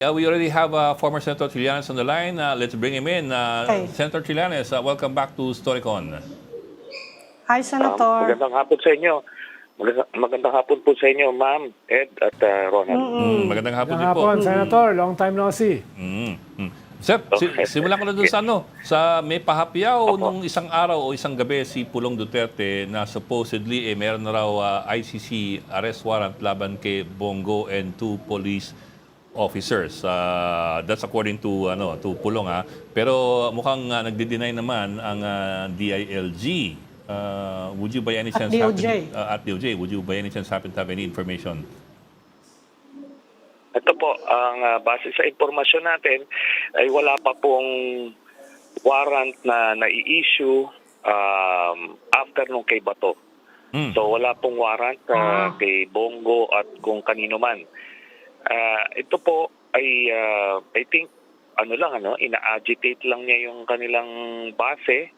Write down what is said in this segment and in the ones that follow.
Yeah, we already have former Senator Trillanes on the line. Let's bring him in. Okay. Senator Trillanes, welcome back to Storycon. Hi, Senator. Magandang hapon sa inyo. Magandang hapon po sa inyo, Ma'am, Ed at Ronald. Magandang hapon din Magandang po. hapon, Senator. Long time no see. Sir, Okay. simulan ko na dun sa sa may pahapyaw nung isang araw o isang gabi si Pulong Duterte na supposedly meron na raw ICC arrest warrant laban kay Bongo and two police officers. That's according to Pulong ha. Pero mukhang nagde-deny naman ang DILG. Would you by any chance DOJ. at DOJ, would you by any chance happen to have any information? Ito po, ang base sa impormasyon natin ay wala pa pong warrant na nai-issue after nung kay Bato. So wala pong warrant kay Bongo at kung kanino man. Ito po ay I think ina-agitate lang niya yung kanilang base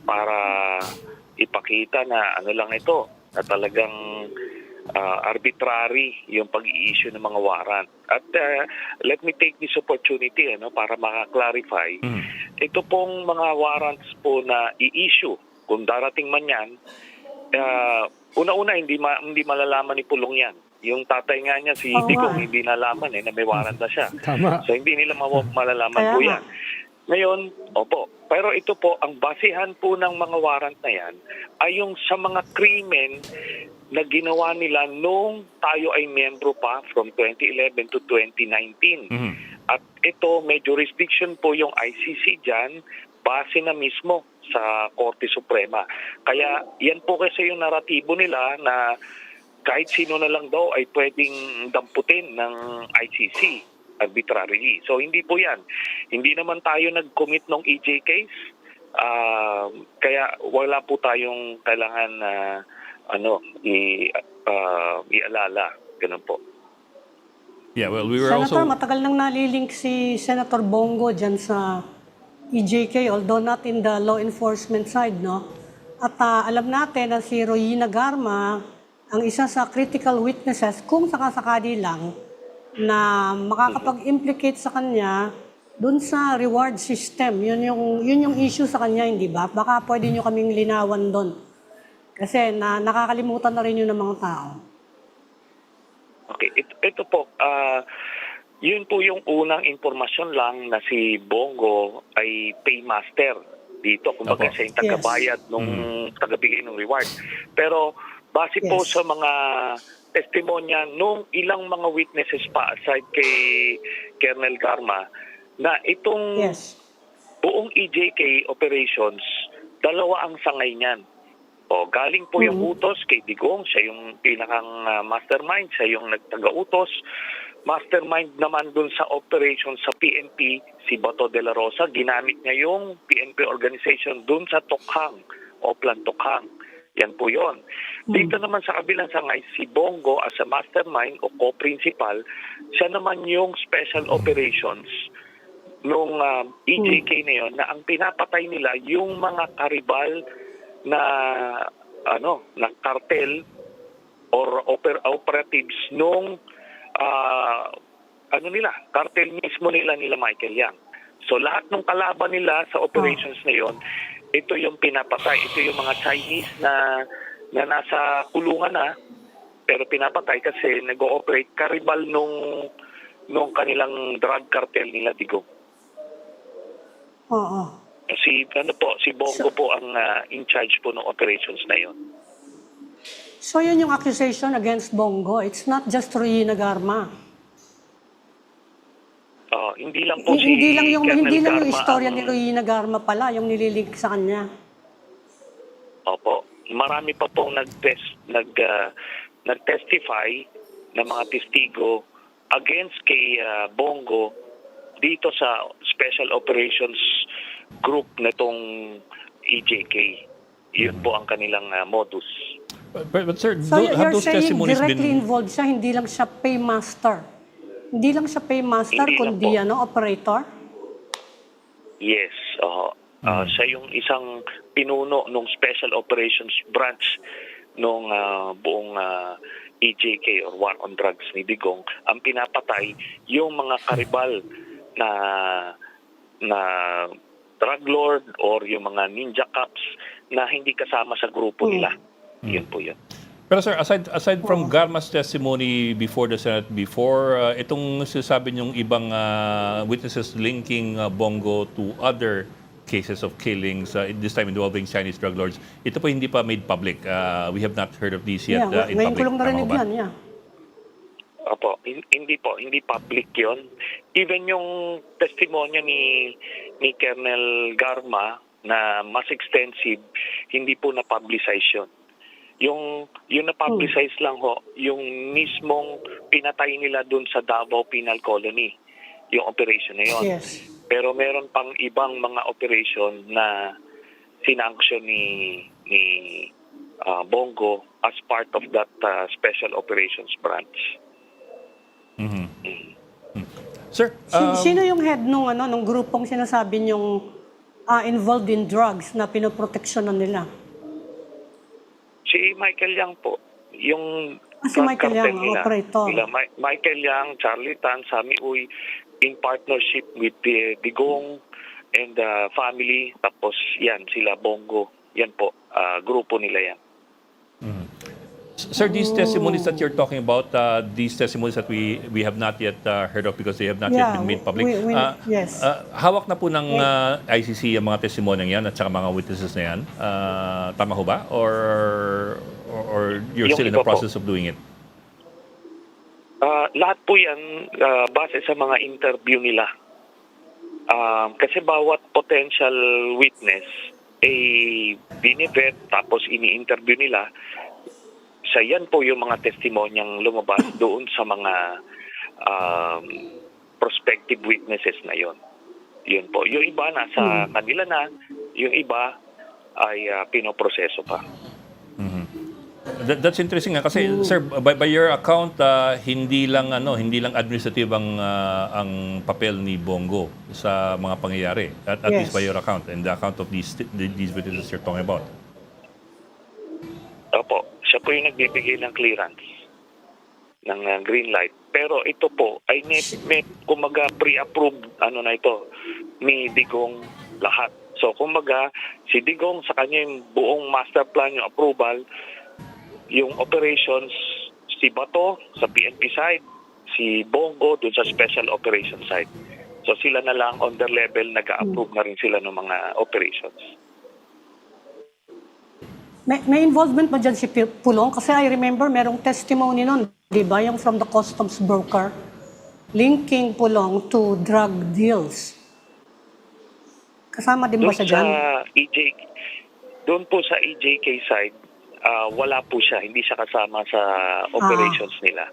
para ipakita na lang ito, na talagang arbitrary yung pag-i-issue ng mga warrant. At let me take this opportunity para maka-clarify. Ito pong mga warrants po na i-issue, kung darating man yan, una-una hindi malalaman ni Pulong yan. Yung tatay nga niya, si Digong, hindi nalaman na may warrant na siya. Tama. So hindi nila malalaman po yan. Ngayon, pero ito po, ang basihan po ng mga warrant na yan ay yung sa mga krimen na ginawa nila nung tayo ay miyembro pa from 2011 to 2019. At ito, may jurisdiction po yung ICC dyan, base na mismo sa Korte Suprema. Kaya yan po kasi yung naratibo nila na kahit sino na lang daw ay pwedeng damputin ng ICC arbitrarily. So hindi po yan. Hindi naman tayo nag-commit ng EJ case. Kaya wala po tayong kailangan na ialala. Ganun po. Yeah, well, we were Senator, also matagal nang nalilink si Senator Bongo dyan sa EJK, although not in the law enforcement side, no? At alam natin na si Royina Garma, ang isa sa critical witnesses, kung sakasakali lang, na makakapag-implicate sa kanya dun sa reward system. Yun yung issue sa kanya, hindi ba? Baka pwede nyo kaming linawan dun. Kasi nakakalimutan na rin yun ng mga tao. Okay, ito po, yun po yung unang informasyon lang na si Bongo ay paymaster dito. Kumbaga Opo. siya yung tagabayad nung tagabigay ng reward. Pero base po sa mga testimonya nung ilang mga witnesses pa aside kay Colonel Garma na itong buong EJK operations, dalawa ang sangay niyan. Galing po yung utos kay Digong, siya yung pinakang mastermind, siya yung nagtaga-utos. Mastermind naman dun sa operation sa PNP, si Bato de la Rosa, ginamit niya yung PNP organization dun sa Tokhang, Oplan Tokhang. Yan po yon. Dito naman sa kabilang sangay, si Bongo as a mastermind o co-principal, siya naman yung special operations nung EJK na yun, na ang pinapatay nila yung mga karibal na cartel or operatives nung cartel mismo nila Michael Yang. So lahat ng kalaban nila sa operations na yon, ito yung pinapatay. Ito yung mga Chinese na nasa kulungan na, pero pinapatay kasi nag-ooperate karibal nung kanilang drug cartel nila Digong. Si Bongo po ang in charge po ng operations na yon. So yun yung accusation against Bongo. It's not just Royina Garma. Hindi lang po Hindi lang yung Garma istorya ni Royina Garma pala, yung nililink sa kanya. Opo. Marami pa pong nag-testify na mga testigo against kay Bongo dito sa Special Operations Group na itong EJK. Yun po ang kanilang modus. but sir, So have you're those saying testimonies directly been involved siya, hindi lang siya paymaster. Hindi lang siya paymaster, Hindi lang kundi po. operator? Yes. Siya yung isang pinuno ng Special Operations Branch nung buong EJK or War on Drugs ni Digong, ang pinapatay yung mga karibal na drug lord or yung mga ninja cops na hindi kasama sa grupo nila. Yun po yun. Pero sir, aside from Garma's testimony before the Senate, itong sinasabi niyong ibang witnesses linking Bongo to other cases of killings, this time involving Chinese drug lords, ito po hindi pa made public. We have not heard of these yet in ngayon public. ko lang narinig Tama ba? yan, yeah. Opo, hindi public 'yon. Even yung testimonya ni Colonel Garma na mas extensive, hindi po na-publicize 'yon. Yung na-publicize lang ho, yung mismong pinatay nila dun sa Davao Penal Colony, yung operation na 'yon. Yes. Pero meron pang ibang mga operation na sinanction ni Bongo as part of that Special Operations Branch. Sir, Sino yung head nung grupong sinasabi niyong involved in drugs na pinoproteksyonan nila? Si Michael Yang po, yung Si Michael cartel Yang, nila. operator. Sila, Michael Yang, Charlie Tan, Sammy Uy, in partnership with Digong and the family. Tapos yan, sila Bongo. Yan po, grupo nila yan. sir, these testimonies that you're talking about, these testimonies that we have not yet heard of because they have not yet been made public. Yes. Hawak na po ng ICC ang mga testimonyang yan at saka mga witnesses na yan. Tama ho ba? Or you're Yung still in iba the process of doing it? Lahat po yan base sa mga interview nila. Kasi bawat potential witness binivet tapos ini-interview nila. Sa yan po yung mga testimonyang lumabas doon sa mga prospective witnesses na yon. Yun po. Yung iba nasa kanila na, yung iba ay pinoproseso pa. That's interesting kasi sir, by your account, hindi lang administrative ang papel ni Bongo sa mga pangyayari. At Yes. least by your account and the account of these witnesses you're talking about. Opo, siya po yung nagbibigay ng clearance ng green light. Pero ito po ay may kumaga pre-approved na ito ni Digong lahat. So kumaga si Digong sa kanya yung buong master plan, yung approval, yung operations, si Bato sa PNP side, si Bongo dun sa special operation side. So sila na lang on their level nag-approve na rin sila ng mga operations. May involvement ba dyan si Pulong? Kasi I remember merong testimony nun, di ba? Yung from the customs broker, linking Pulong to drug deals. Kasama din ba siya dyan? Doon po sa EJK side, wala po siya. Hindi siya kasama sa operations nila.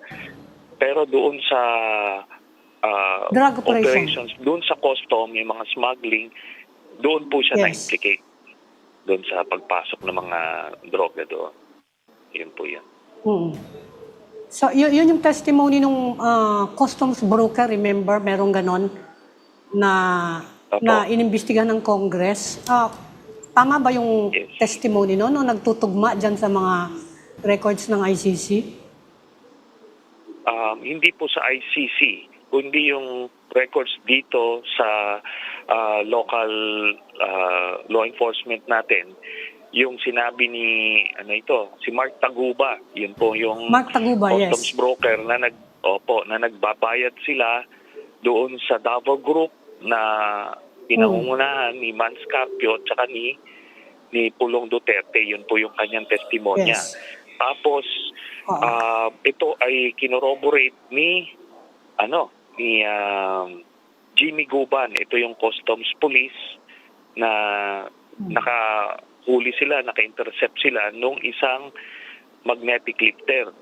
Pero doon sa drug operations, doon sa custom, yung mga smuggling, doon po siya na-implicate. Doon sa pagpasok ng mga droga doon. Yun po yun. So, yun yung testimony nung customs broker, remember, merong ganon na inimbestigahan ng Congress. Tama ba yung testimony no nagtutugma dyan sa mga records ng ICC? Hindi po sa ICC, kundi yung records dito sa local law enforcement natin. Yung sinabi ni si Mark Taguba, yun po yung Mark Taguba, customs broker na nagbabayad sila doon sa Davao Group na pinangungunahan ni Mans Carpio at saka ni Pulong Duterte. Yun po yung kanyang testimonya. Yes. Tapos ito ay kinorroborate ni Jimmy Guban. Ito yung customs police na nakahuli sila, naka-intercept sila nung isang magnetic lifter.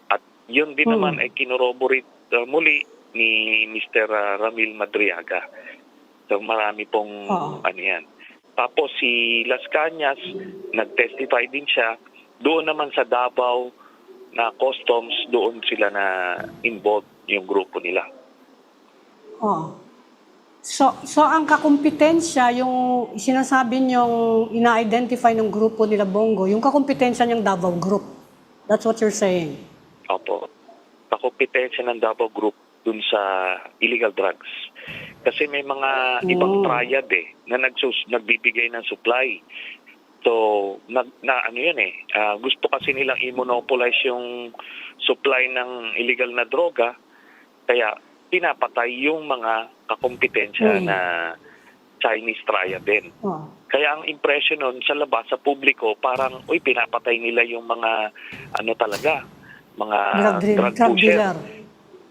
At yun din naman ay kinorroborate muli ni Mr. Ramil Madriaga. So marami pong yan. Tapos si Las Cañas, nag-testify din siya. Doon naman sa Davao na customs, doon sila na involved yung grupo nila. So ang kakumpetensya, yung sinasabi niyong ina-identify ng grupo nila Bongo, yung kakumpetensya niyang Davao Group. That's what you're saying? Opo. kompetensya ng Davao Group dun sa illegal drugs. Kasi may mga ibang triad na nagbibigay ng supply. So, ano yun gusto kasi nilang i-monopolize yung supply ng illegal na droga, kaya pinapatay yung mga kakompetensya na Chinese triad din. Oh. Kaya ang impression nun sa labas, sa publiko, parang, pinapatay nila yung mga, mga drug pusher. dealer.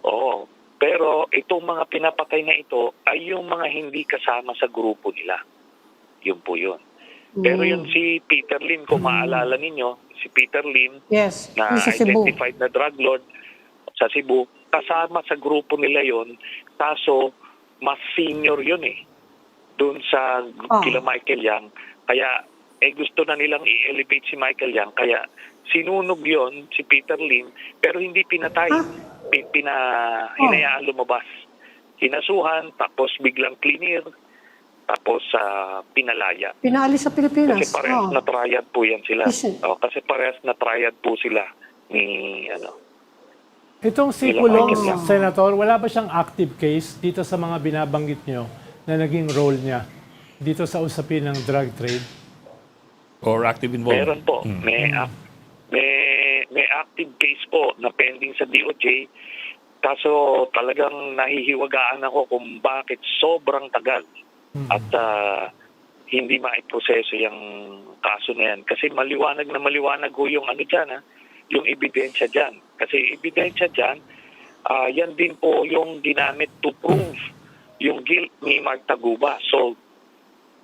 Oo. Pero itong mga pinapatay na ito ay yung mga hindi kasama sa grupo nila. Yun po yun. Pero yun si Peter Lim, kung maalala ninyo, si Peter Lim, Yes, na yung sa Cebu. identified na drug lord sa Cebu, kasama sa grupo nila yon, kaso mas senior yun doon sa kila Michael Yang. Kaya gusto na nilang i-elevate si Michael Yang, kaya sinunog yon si Peter Lim, pero hindi pinatay. Hinayaan lumabas. Hinasuhan, tapos biglang cleaner, tapos pinalaya. Pinaalis sa Pilipinas. Kasi parehas na triad po yan sila. Listen. Kasi parehas na triad po sila ni Itong si Ilang Pulong, items lang. Senator, wala ba siyang active case dito sa mga binabanggit nyo na naging role niya dito sa usapin ng drug trade? Or active involvement? Meron po. May active case po na pending sa DOJ. Kaso talagang nahihiwagaan ako kung bakit sobrang tagal at hindi maiproseso yung kaso na yan. Kasi maliwanag ho yung dyan, yung ebidensya dyan. Kasi ebidensya dyan, yan din po yung ginamit to prove yung guilt ni Mark Taguba. So,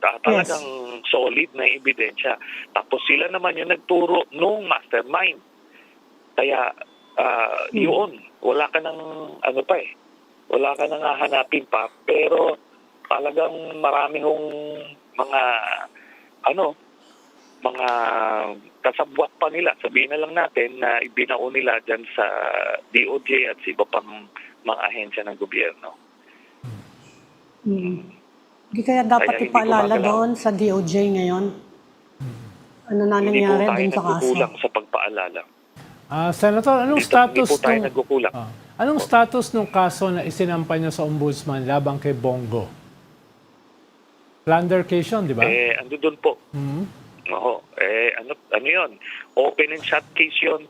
talagang solid na ebidensya. Tapos sila naman yung nagturo nung mastermind. Kaya, yun, wala ka nang, wala ka nang hahanapin pa. Pero, talagang marami hong mga kasabwat pa nila. Sabihin na lang natin na ibinao nila dyan sa DOJ at sa iba pang mga ahensya ng gobyerno. Hindi kaya dapat Kaya hindi ipaalala gumagalaw. doon sa DOJ ngayon? Ano na Hindi po nangyari tayo doon sa kaso? nagkukulang sa pagpaalala. Senator, anong Hindi status po tayo nung nagkukulang. anong status ng kaso na isinampa niya sa ombudsman laban kay Bongo? Plunder case yun, di ba? Ando doon po. Oo. Ano yun? Open and shut case yun.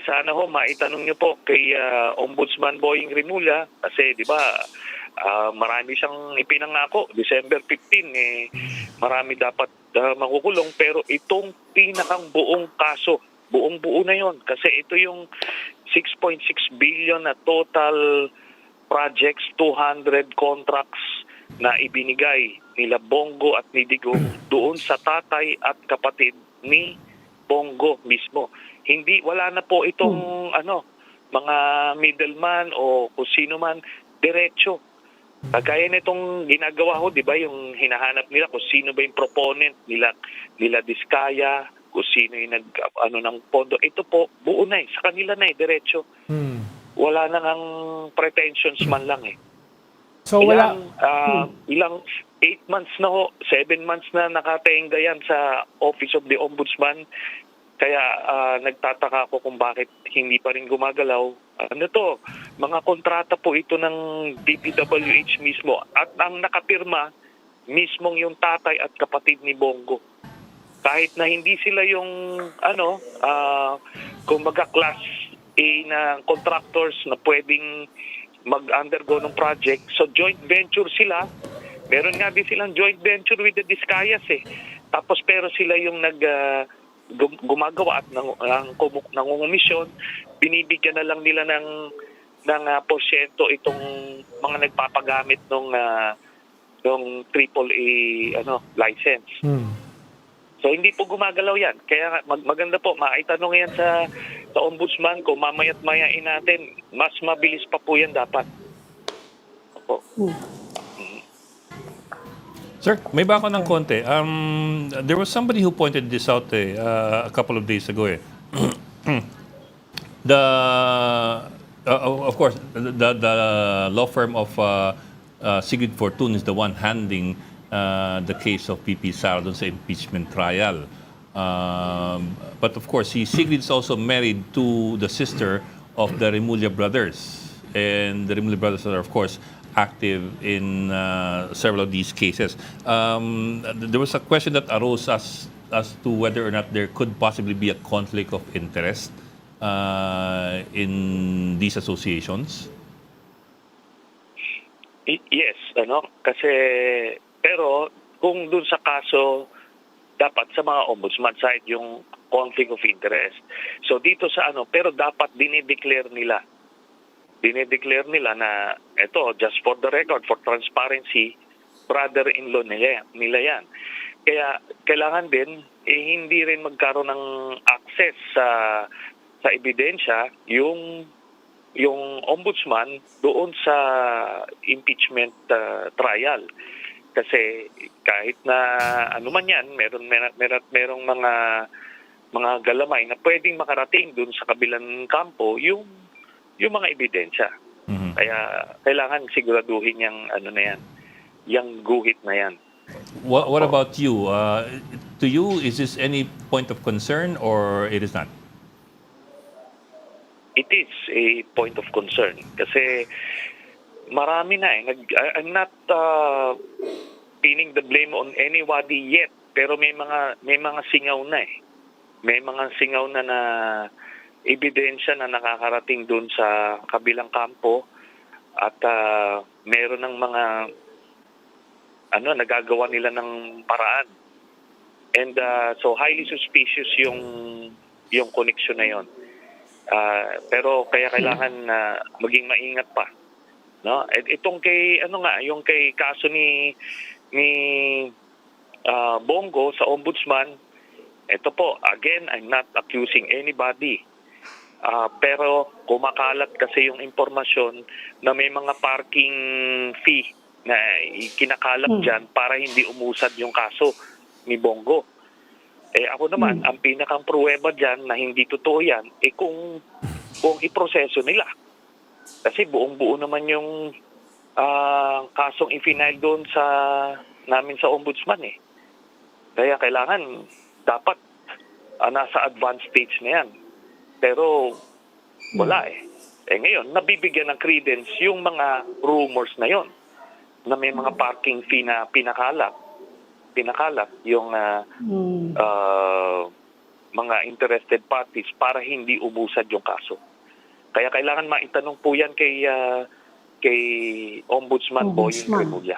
Sana maitanong niyo po kay Ombudsman Boying Rimulya kasi di ba marami siyang ipinangako. December 15, marami dapat makukulong. Pero itong pinakang buong kaso, buong-buo na yon. Kasi ito yung 6.6 billion na total projects, 200 contracts na ibinigay nila Bongo at ni Digong doon sa tatay at kapatid ni Bongo mismo. Wala na po itong mga middleman o kung sino man, diretso. Kagaya nitong ginagawa di ba, yung hinahanap nila kung sino ba yung proponent nila Diskaya, kung sino yung ng pondo. Ito po, buo na sa kanila na diretso. Wala na ngang pretensions man lang So wala ilang 8 months na 7 months na nakatenga yan sa Office of the Ombudsman. Kaya nagtataka ako kung bakit hindi pa rin gumagalaw. Mga kontrata po ito ng DPWH mismo at ang nakapirma mismong yung tatay at kapatid ni Bongo. Kahit na hindi sila yung kumbaga class A na contractors na pwedeng mag-undergo ng project. So joint venture sila. Meron nga din silang joint venture with the Discayas Tapos pero sila yung gumagawa at nangungumisyon. Binibigyan na lang nila ng porsyento itong mga nagpapagamit ng AAA license. So hindi po gumagalaw yan. Kaya maganda po, maitanong yan sa ombudsman ko, mamaya't mayain natin, mas mabilis pa po yan dapat. Opo. Sir, may ba ako ng konti? There was somebody who pointed this out a couple of days ago. Of course, the law firm of Sigrid Fortune is the one handling the case of PP Sara dun sa impeachment trial. But of course, Sigrid is also married to the sister of the Remulla brothers. And the Remulla brothers are, of course, active in several of these cases. There was a question that arose as to whether or not there could possibly be a conflict of interest in these associations. Yes, kasi pero kung dun sa kaso dapat sa mga ombudsman side yung conflict of interest. So dito sa pero dapat dinideclare nila. Dinideclare nila na ito, just for the record, for transparency, brother-in-law nila yan. Kaya kailangan din hindi rin magkaroon ng access sa ebidensya yung ombudsman doon sa impeachment trial. Kasi kahit na ano man yan, merong mga galamay na pwedeng makarating doon sa kabilang kampo yung mga ebidensya. Kaya kailangan siguraduhin yung yung guhit na yan. What about you? To you, is this any point of concern or it is not? It is a point of concern kasi marami na I'm not pinning the blame on anybody yet, pero may mga singaw na May mga singaw na ebidensya na nakakarating doon sa kabilang kampo at meron ng mga nagagawa nila ng paraan. And so highly suspicious yung connection na yon. Pero kaya kailangan maging maingat pa, no? Itong kay yung kay kaso ni Bongo sa ombudsman, ito po, again, I'm not accusing anybody. Pero kumakalat kasi yung impormasyon na may mga parking fee na kinakalap dyan para hindi umusad yung kaso ni Bongo. Ako naman, ang pinakang pruweba dyan na hindi totoo yan, kung iproseso nila. Kasi buong-buo naman yung kasong i-file doon namin sa ombudsman Kaya kailangan, dapat nasa advanced stage na yan. Pero wala ngayon, nabibigyan ng credence yung mga rumors na yon na may mga parking fee na pinakalat yung mga interested parties para hindi umusad yung kaso. Kaya kailangan maitanong po yan kay Ombudsman Boying Remulla.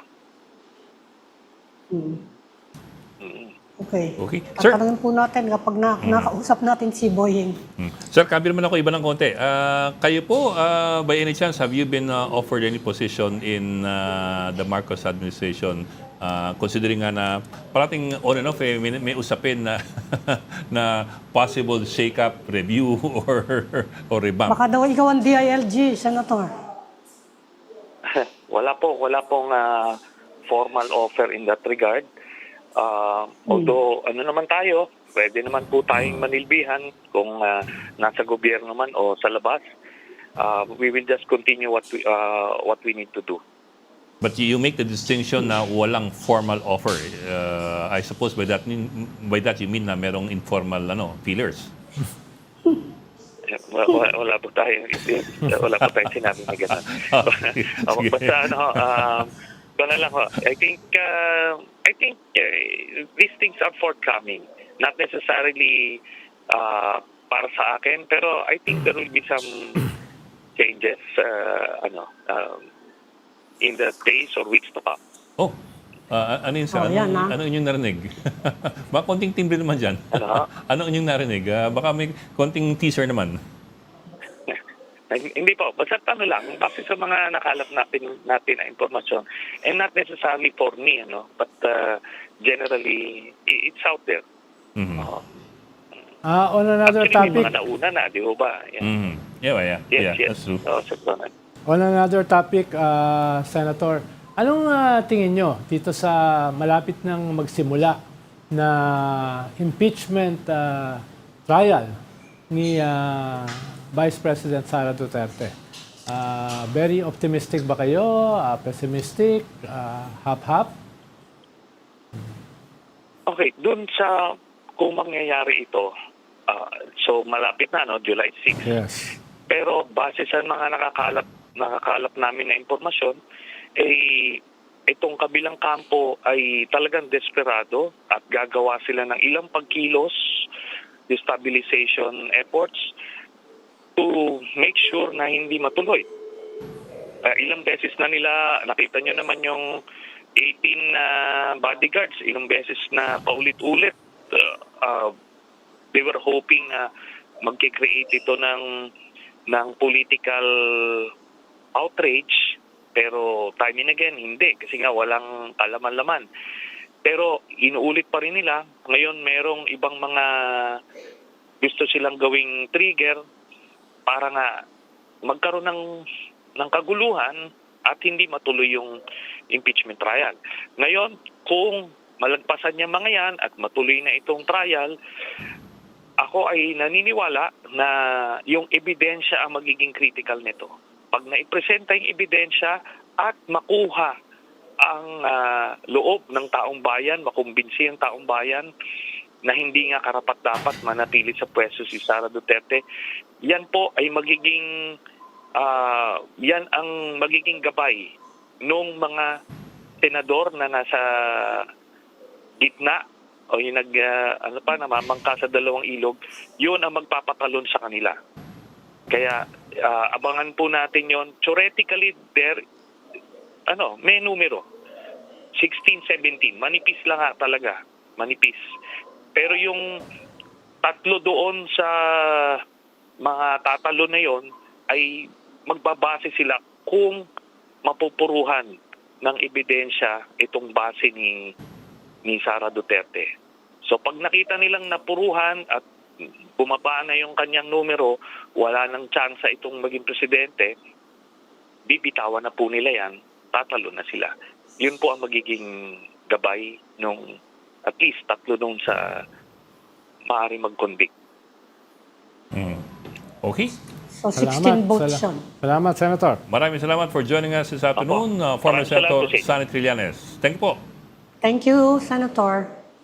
Okay. Sir, Tatanungin po natin kapag nakausap natin si Boying. Sir, kabi naman ako iba ng konti. Kayo po, by any chance, have you been offered any position in the Marcos administration? Considering nga na parating on and off, may usapin na na possible shake-up, review, or revamp. Baka daw ikaw ang DILG, Senator. Wala pong formal offer in that regard. Although naman tayo, pwede naman po tayong manilbihan kung nasa gobyerno man o sa labas. We will just continue what we need to do. But you make the distinction na walang formal offer. I suppose by that you mean na merong informal feelers. Wala po tayong sinabi na gano'n. Basta gano'n lang ho. I think these things are forthcoming. Not necessarily para sa akin, pero I think there will be some changes in the days or weeks to come. Oh, ano yun, sir? Ano yung narinig? Baka konting timbre naman dyan. Ano yung narinig? Baka may konting teaser naman. Hindi po. Basta lang. Basta sa mga nakalap natin na informasyon. And not necessarily for me, but generally, it's out there. On another actually, topic. May mga nauna na, di ba? Yeah. Yeah, Yes. that's true. On another topic, Senator, anong tingin nyo dito sa malapit ng magsimula na impeachment trial ni Vice President Sara Duterte? Very optimistic ba kayo? Pessimistic? Half-half? Okay, dun sa kung mangyayari ito, so malapit na, July 6. Yes. Pero base sa mga nakakalap namin na impormasyon, itong kabilang kampo ay talagang desperado at gagawa sila ng ilang pagkilos, destabilization efforts to make sure na hindi matuloy. Ilang beses na nila, nakita nyo naman yung 18 bodyguards, ilang beses na paulit-ulit. They were hoping na magkikreate ito ng political outrage, pero time and again, hindi. Kasi nga walang kalaman-laman. Pero inuulit pa rin nila. Ngayon, merong ibang mga gusto silang gawing trigger para nga magkaroon ng kaguluhan at hindi matuloy yung impeachment trial. Ngayon, kung malagpasan niya mga yan at matuloy na itong trial, ako ay naniniwala na yung ebidensya ang magiging critical nito. Pag naipresenta yung ebidensya at makuha ang loob ng taong bayan, makumbinsi ang taong bayan na hindi nga karapat-dapat manatili sa pwesto si Sara Duterte, yan po ay magiging yan ang magiging gabay nung mga senador na nasa gitna o yung namamangka sa dalawang ilog, yun ang magpapatalon sa kanila. Kaya abangan po natin yon. Theoretically, may numero. 16, 17. Manipis lang talaga. Manipis. Pero yung tatlo doon sa mga tatalo na yon ay magbabase sila kung mapupuruhan ng ebidensya itong base ni Sara Duterte. So pag nakita nilang napuruhan at bumaba na yung kanyang numero, wala nang tsansa itong maging presidente, bibitawan na po nila yan, tatalo na sila. Yun po ang magiging gabay nung at least tatlo nung sa maaari mag-convict. Okay. So 16 votes yun. Salamat, Senator. Maraming salamat for joining us this afternoon, former Maraming salamat Senator po, Sir. Sunny Trillanes. Thank you po. Thank you, Senator.